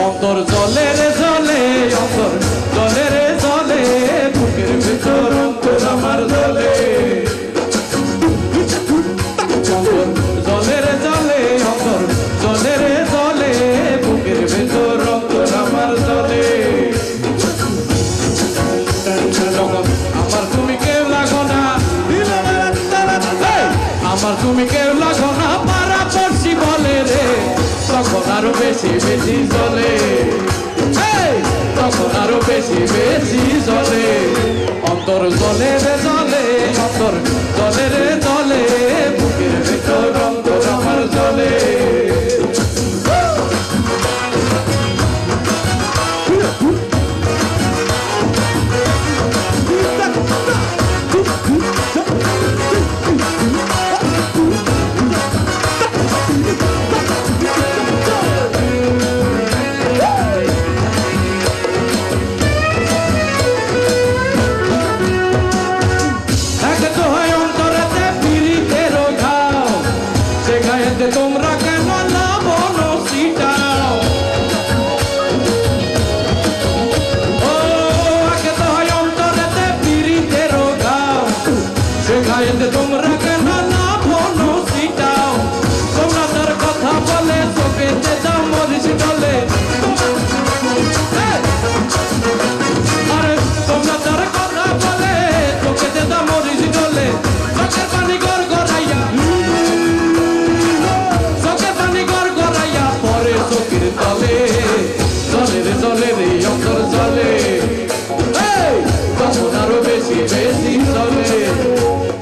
অন্তর জলে রে জলে, অন্তর জলে রে জলে, বুকের ভিতর অন্তর আমার জলে। অন্তর জলে রে জলে, অন্তর জলে রে জলে, বুকের ভিতর অন্তর আমার জলে। আমার তুমি কেউ লাগো না, আমার তুমি কেউ লাগো না, পাড়া পড়শি বলে রে, তখন আরো বেশি বেশি জলে, তখন আরো বেশি বেশি জলে। অন্তর জলে রে জলে, অন্তর জলে রে জলে, বুকের ভিতর অন্তর আমার জলে। তোমরা কেন লাবণ সিটাও, ও আগে তো হয় অন্তরেতে পিরিতের গাও, সে গায়েতে তোমরা কেন লাবণ সিটাও। তোমরা তার কথা বলে চোখেতে দাও মরিচ ডলে, আরে তোমরা তার কথা বলে চোখেতে দাও মরিচ ডলে, চোখের পানি গড় গড়াইয়া, জলে রে জলে রে অন্তর জলে, তখন আরো বেশি বেশি জলে।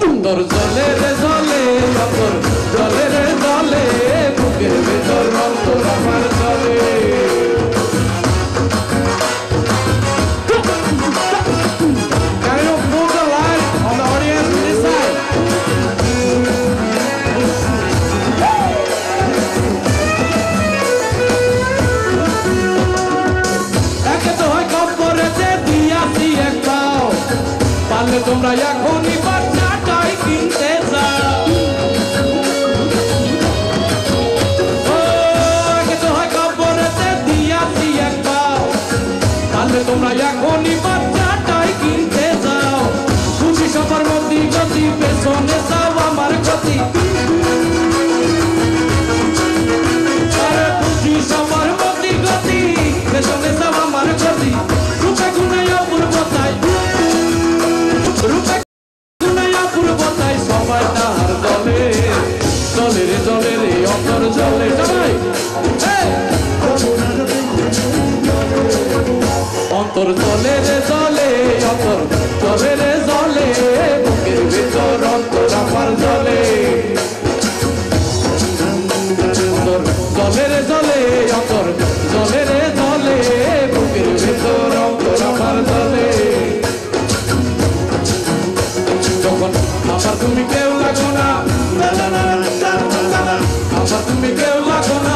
অন্তর জলে রে জলে, অন্তর জলে রে জলে, বুকের ভেতর অন্তর আমার জলে। Can you move the light on the audience this side? পারলে তোমরা এখনই বাচ্চাটাই কিনতে যাও, আগে তো হয় খবরেতে দিয়াছি এক পাও। পারলে তোমরা এখনই বাচ্চাটাই কিনতে যাও, খুশি সবার মধ্যে গতি, পেছনে যাও আমার গতি, আরে খুশি সবার মধ্যে গতি, পেছনে যাও আমার গতি। রূপে গুণে অপূর্বতায়, রূপে গুনাইয়া পূর্বতাই সবাই তাহার দলে, জলে রে জলে রে অন্তর জলে। সবাই অন্তর জলে রে জলে, অন্তর জলে রে জলে, বুকের ভিতর অন্তর আমার জলে। অন্তর জলে রে জলে, অন্তর জলে রে জলে, বুকের ভিতর অন্তর আমার জলে। যখন আমার তুমি কেউ লাগো না, আমার তুমি কেউ লাগো না,